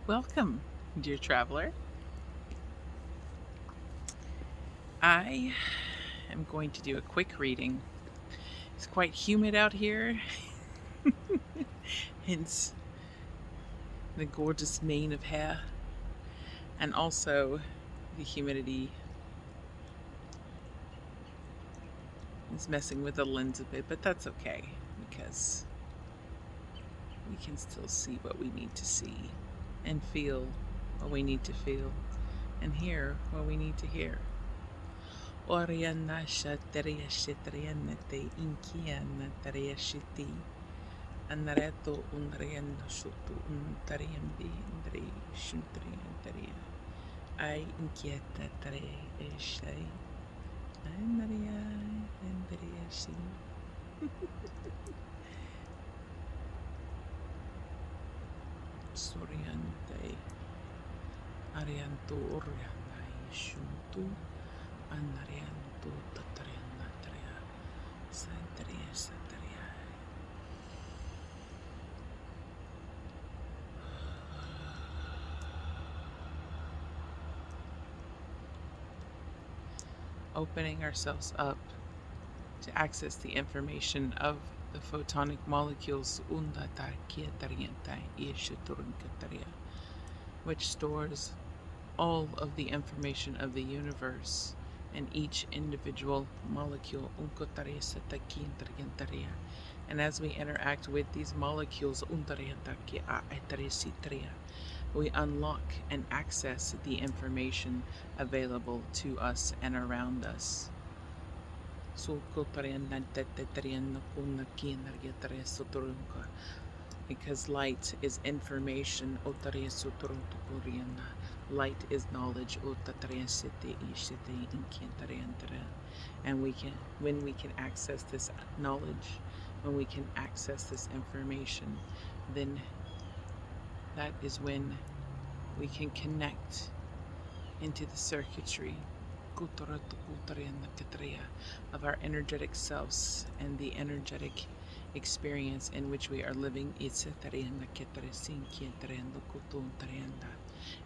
Welcome, dear traveler. I am going to do a quick reading. It's quite humid out here, hence the gorgeous mane of hair, and also the humidity is messing with the lens a bit, but that's okay because we can still see what we need to see and feel what we need to feel and hear what we need to hear. Oriana Shateria Shitriana te Inkiana Taria Shiti Anareto Unriana Shutu Untariambi Indri Shuntriantaria I Inquieta Tare Eshay Anaria Andria Shi Soriante Arianto Oriana Shuntu Anarianto Tatariana Taria Santaria Santaria. Opening ourselves up to access the information of the photonic molecules which stores all of the information of the universe and each individual molecule. And as we interact with these molecules, we unlock and access the information available to us and around us. Because light is information, light is knowledge, and when we can access this knowledge, when we can access this information, then that is when we can connect into the circuitry of our energetic selves and the energetic experience in which we are living,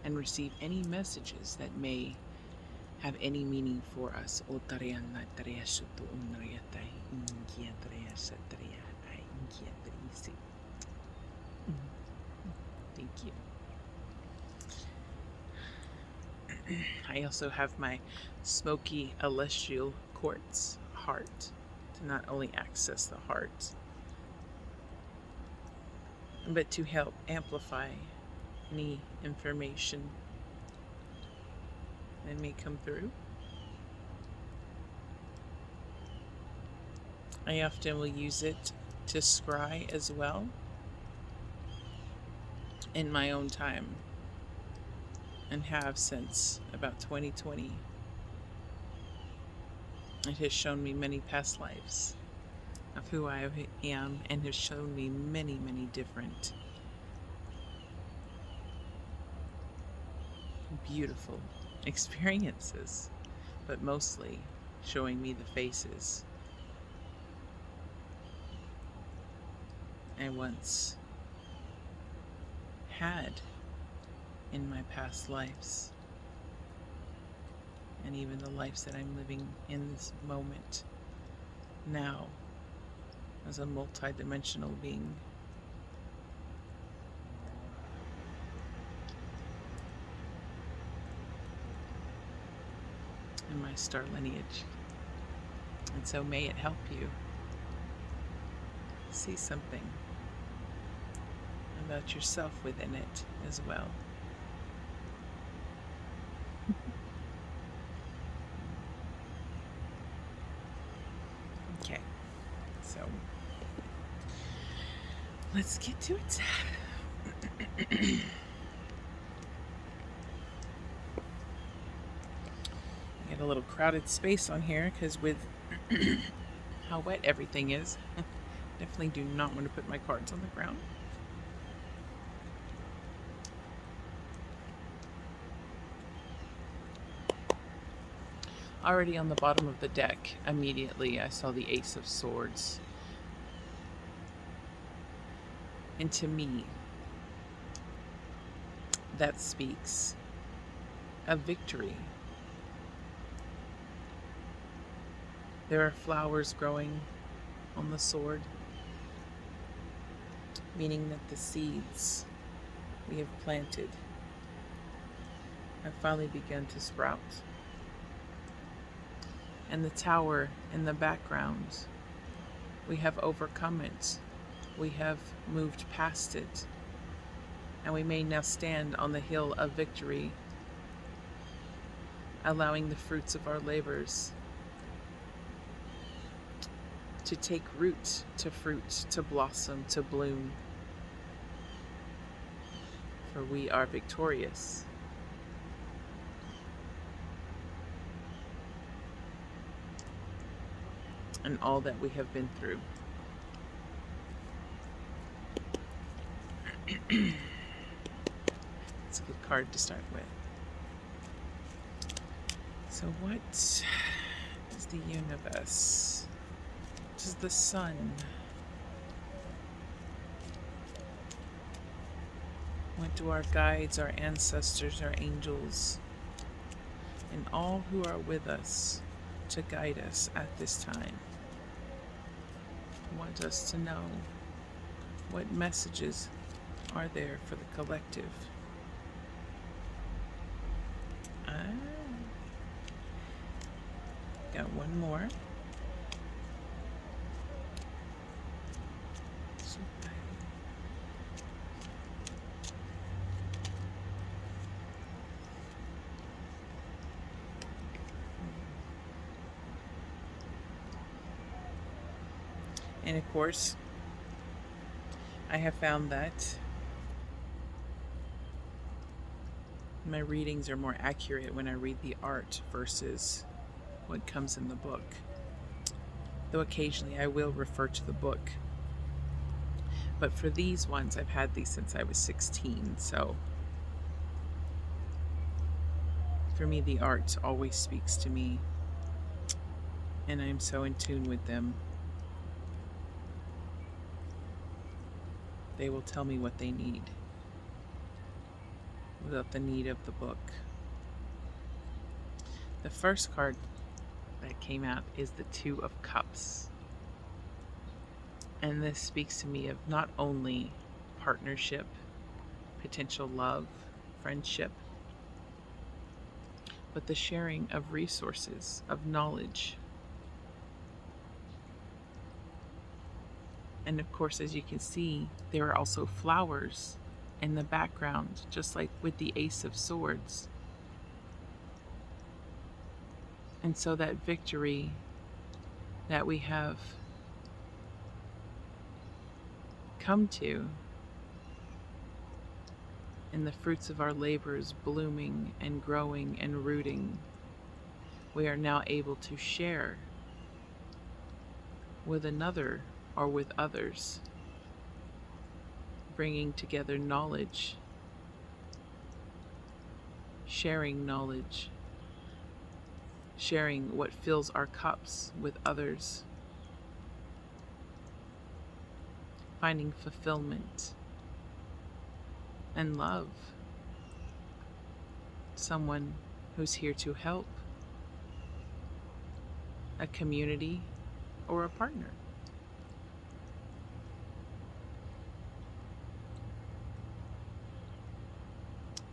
and receive any messages that may have any meaning for us. Thank you. I also have my smoky celestial quartz heart to not only access the heart, but to help amplify any information that may come through. I often will use it to scry as well in my own time, and have since about 2020. It has shown me many past lives of who I am, and has shown me many, many different beautiful experiences, but mostly showing me the faces I once had in my past lives, and even the lives that I'm living in this moment now as a multi-dimensional being. In my star lineage. And so may it help you see something about yourself within it as well. Okay, so let's get to it. Get a little crowded space on here because with how wet everything is, definitely do not want to put my cards on the ground. Already on the bottom of the deck, immediately I saw the Ace of Swords. And to me, that speaks of victory. There are flowers growing on the sword, meaning that the seeds we have planted have finally begun to sprout. And the tower in the background, we have overcome it. We have moved past it. And we may now stand on the hill of victory, allowing the fruits of our labors to take root, to fruit, to blossom, to bloom. For we are victorious. And all that we have been through. It's a good card to start with. So what is the universe? What is the sun? What do our guides, our ancestors, our angels, and all who are with us to guide us at this time want us to know? What messages are there for the collective? Got one more. And of course, I have found that my readings are more accurate when I read the art versus what comes in the book. Though occasionally I will refer to the book. But for these ones, I've had these since I was 16, so for me the art always speaks to me, and I'm so in tune with them. They will tell me what they need without the need of the book. The first card that came out is the Two of Cups. And this speaks to me of not only partnership, potential love, friendship, but the sharing of resources, of knowledge. And of course, as you can see, there are also flowers in the background, just like with the Ace of Swords. And so that victory that we have come to, and the fruits of our labors blooming and growing and rooting, we are now able to share with another or with others, bringing together knowledge, sharing knowledge, sharing what fills our cups with others, finding fulfillment and love, someone who's here to help, a community, or a partner.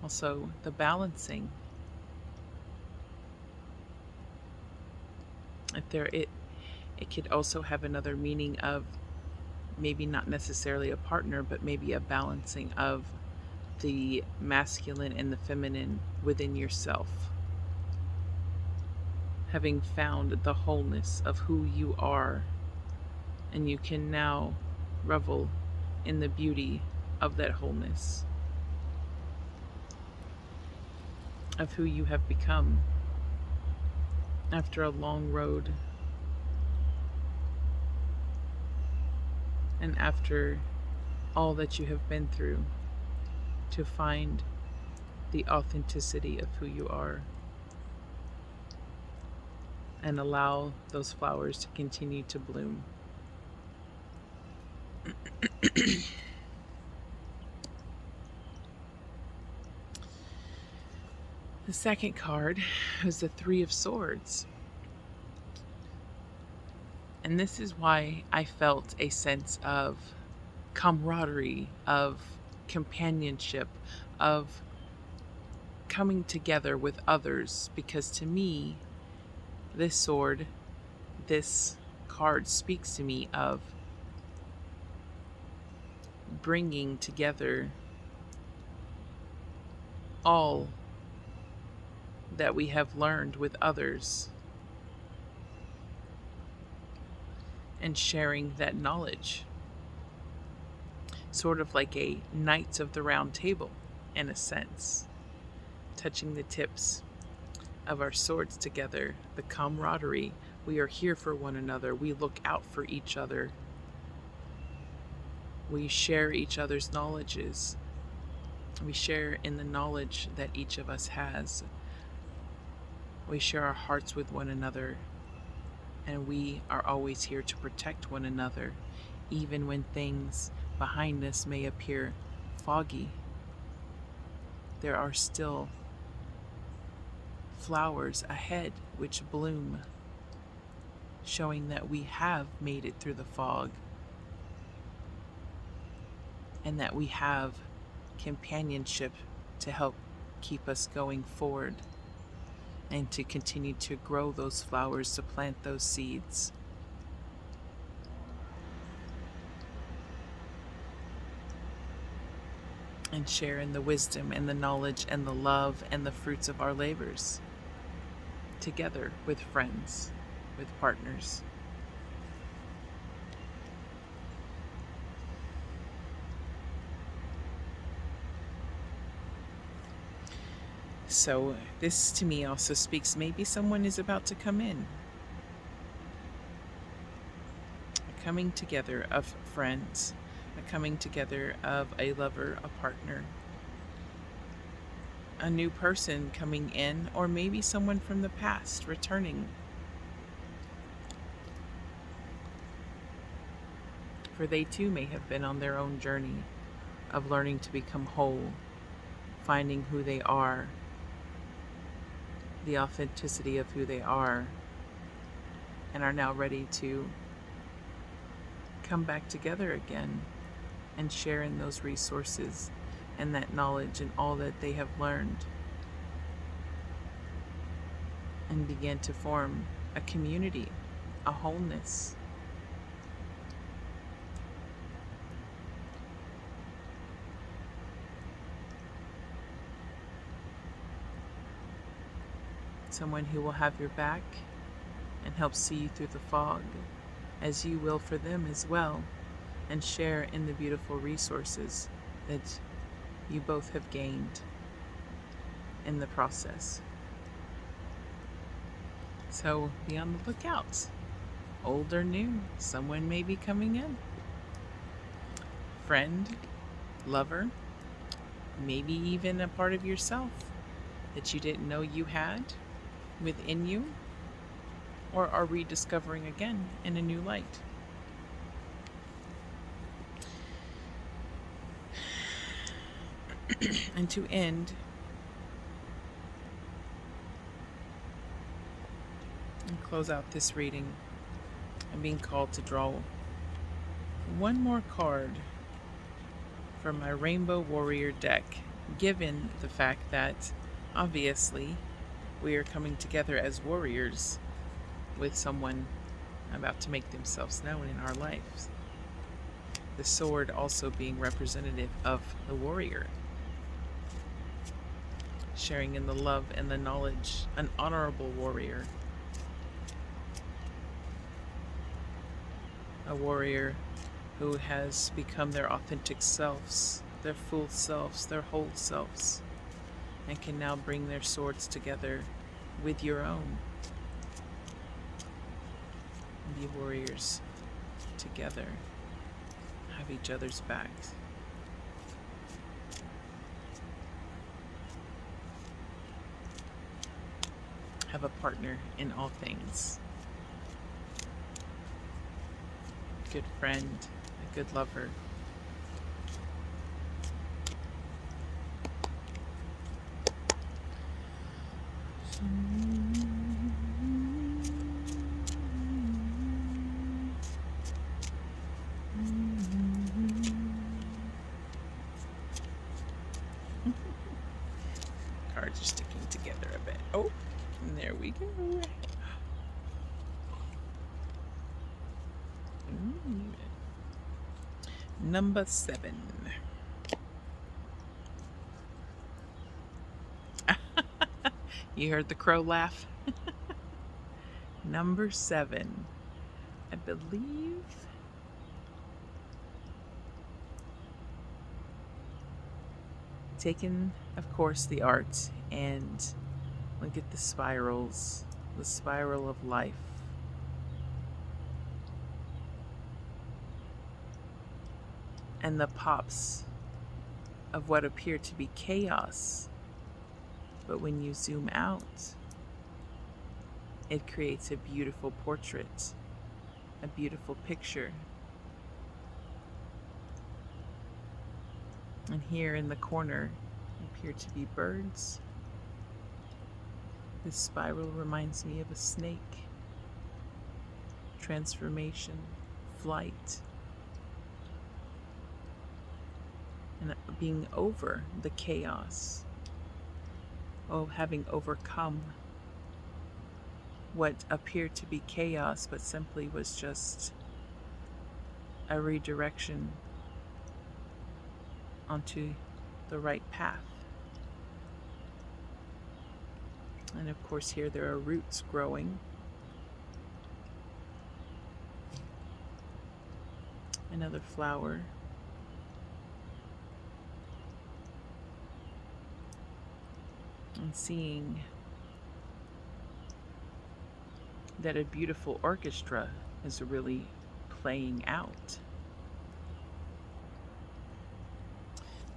Also, the balancing. It could also have another meaning of maybe not necessarily a partner, but maybe a balancing of the masculine and the feminine within yourself. Having found the wholeness of who you are, and you can now revel in the beauty of that wholeness, of who you have become after a long road, and after all that you have been through to find the authenticity of who you are, and allow those flowers to continue to bloom. The second card is the Three of Swords. And this is why I felt a sense of camaraderie, of companionship, of coming together with others. Because to me, this sword, this card speaks to me of bringing together all that we have learned with others and sharing that knowledge. Sort of like a Knights of the Round Table, in a sense. Touching the tips of our swords together, the camaraderie. We are here for one another. We look out for each other. We share each other's knowledges. We share in the knowledge that each of us has. We share our hearts with one another. And we are always here to protect one another, even when things behind us may appear foggy. There are still flowers ahead which bloom, showing that we have made it through the fog and that we have companionship to help keep us going forward and to continue to grow those flowers, to plant those seeds. And share in the wisdom and the knowledge and the love and the fruits of our labors together with friends, with partners. So this to me also speaks, maybe someone is about to come in. A coming together of friends, a coming together of a lover, a partner, a new person coming in, or maybe someone from the past returning. For they too may have been on their own journey of learning to become whole, finding who they are, the authenticity of who they are, and are now ready to come back together again and share in those resources and that knowledge and all that they have learned, and begin to form a community, a wholeness. Someone who will have your back and help see you through the fog, as you will for them as well, and share in the beautiful resources that you both have gained in the process. So be on the lookout. Old or new, someone may be coming in. Friend, lover, maybe even a part of yourself that you didn't know you had within you, or are rediscovering again in a new light. And to end, and close out this reading, I'm being called to draw one more card from my Rainbow Warrior deck, given the fact that obviously we are coming together as warriors with someone about to make themselves known in our lives. The sword also being representative of the warrior, sharing in the love and the knowledge, an honorable warrior. A warrior who has become their authentic selves, their full selves, their whole selves, and can now bring their swords together with your own. Be warriors together, have each other's backs. Have a partner in all things. A good friend, a good lover. cards are sticking together a bit. Oh, and there we go. Number 7. You heard the crow laugh? Number 7, I believe. Taken, of course, the art and look at the spirals, the spiral of life. And the pops of what appear to be chaos. But when you zoom out, it creates a beautiful portrait, a beautiful picture. And here in the corner appear to be birds. This spiral reminds me of a snake. Transformation, flight, and being over the chaos. Oh, having overcome what appeared to be chaos, but simply was just a redirection onto the right path. And of course here there are roots growing. Another flower. And seeing that a beautiful orchestra is really playing out.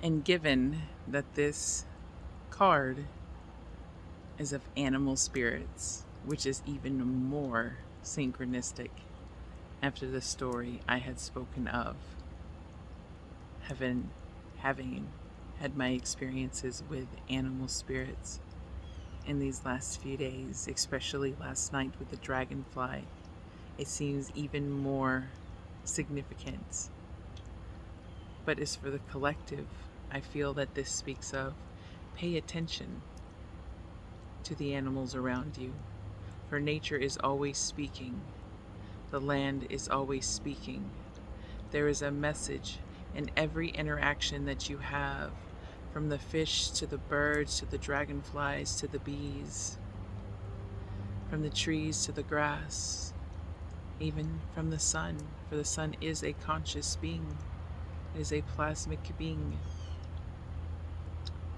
And given that this card is of animal spirits, which is even more synchronistic after the story I had spoken of, having had my experiences with animal spirits in these last few days, especially last night with the dragonfly, it seems even more significant. But as for the collective, I feel that this speaks of pay attention to the animals around you, for nature is always speaking. The land is always speaking. There is a message in every interaction that you have, from the fish to the birds to the dragonflies to the bees, from the trees to the grass, even from the sun, for the sun is a conscious being, it is a plasmic being.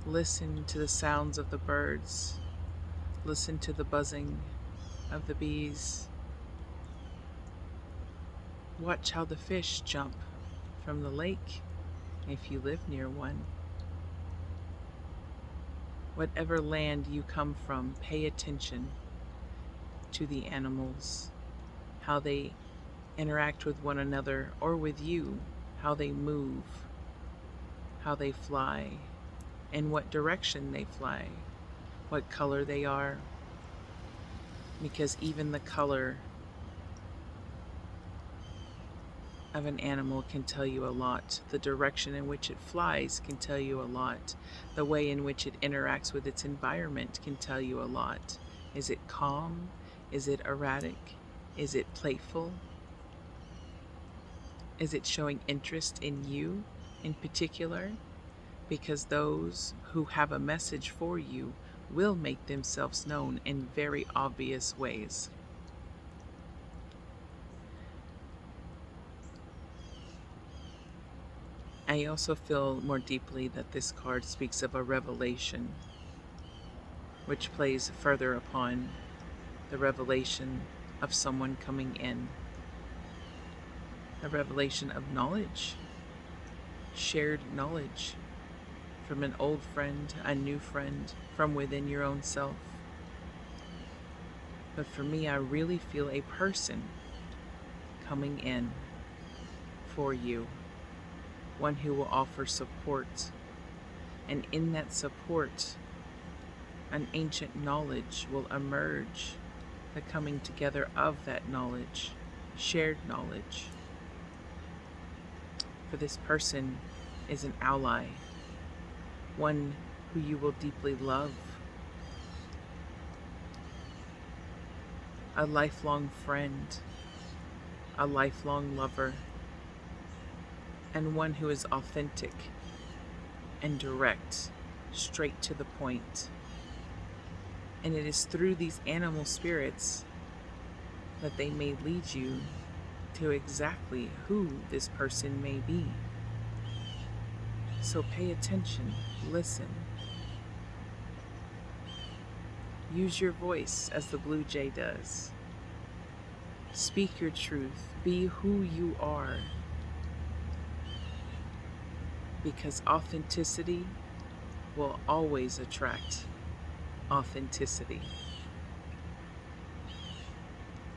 Listen to the sounds of the birds, listen to the buzzing of the bees. Watch how the fish jump from the lake if you live near one. Whatever land you come from, pay attention to the animals, how they interact with one another or with you, how they move, how they fly, in what direction they fly, what color they are, because even the color of an animal can tell you a lot. The direction in which it flies can tell you a lot. The way in which it interacts with its environment can tell you a lot. Is it calm? Is it erratic? Is it playful? Is it showing interest in you in particular? Because those who have a message for you will make themselves known in very obvious ways. I also feel more deeply that this card speaks of a revelation, which plays further upon the revelation of someone coming in. A revelation of knowledge, shared knowledge from an old friend, a new friend, from within your own self. But for me, I really feel a person coming in for you. One who will offer support, and in that support, an ancient knowledge will emerge, the coming together of that knowledge, shared knowledge. For this person is an ally, one who you will deeply love, a lifelong friend, a lifelong lover, and one who is authentic and direct, straight to the point. And it is through these animal spirits that they may lead you to exactly who this person may be. So pay attention, listen. Use your voice as the blue jay does. Speak your truth. Be who you are. Because authenticity will always attract authenticity.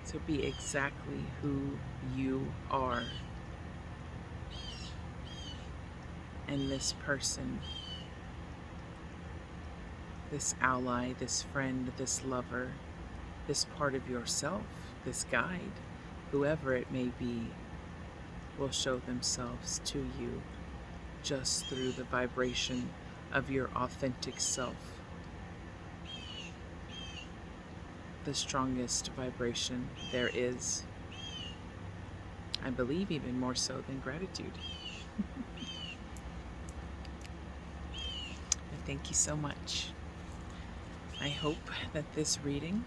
So be exactly who you are. And this person, this ally, this friend, this lover, this part of yourself, this guide, whoever it may be, will show themselves to you just through the vibration of your authentic self. The strongest vibration there is. I believe even more so than gratitude. And thank you so much. I hope that this reading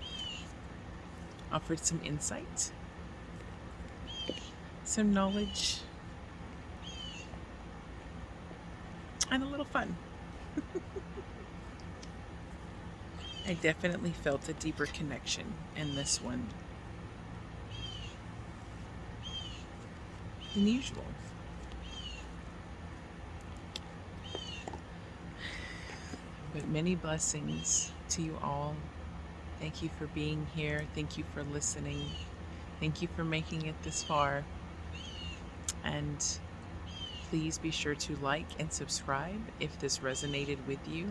offered some insight, some knowledge, and a little fun. I definitely felt a deeper connection in this one than usual. But many blessings to you all. Thank you for being here. Thank you for listening. Thank you for making it this far. And please be sure to like and subscribe if this resonated with you.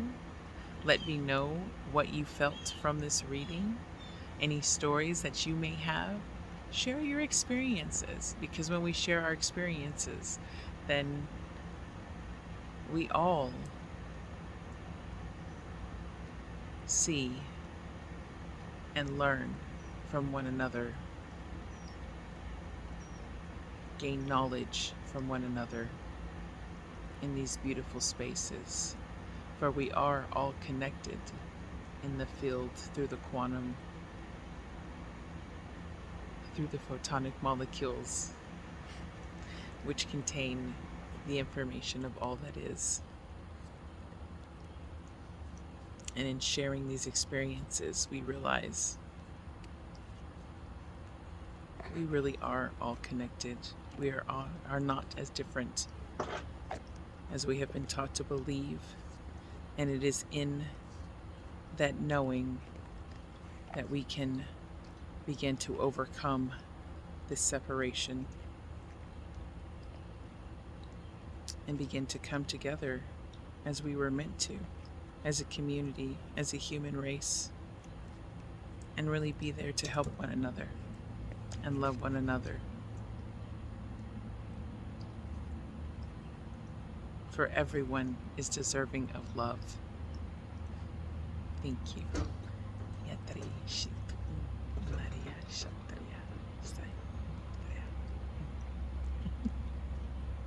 Let me know what you felt from this reading. Any stories that you may have. Share your experiences, because when we share our experiences, then we all see and learn from one another, gain knowledge from one another in these beautiful spaces, for we are all connected in the field through the quantum, through the photonic molecules, which contain the information of all that is. And in sharing these experiences, we realize we really are all connected. We are not as different as we have been taught to believe. And it is in that knowing that we can begin to overcome this separation and begin to come together as we were meant to, as a community, as a human race, and really be there to help one another and love one another. For everyone is deserving of love. Thank you. Yatrishi.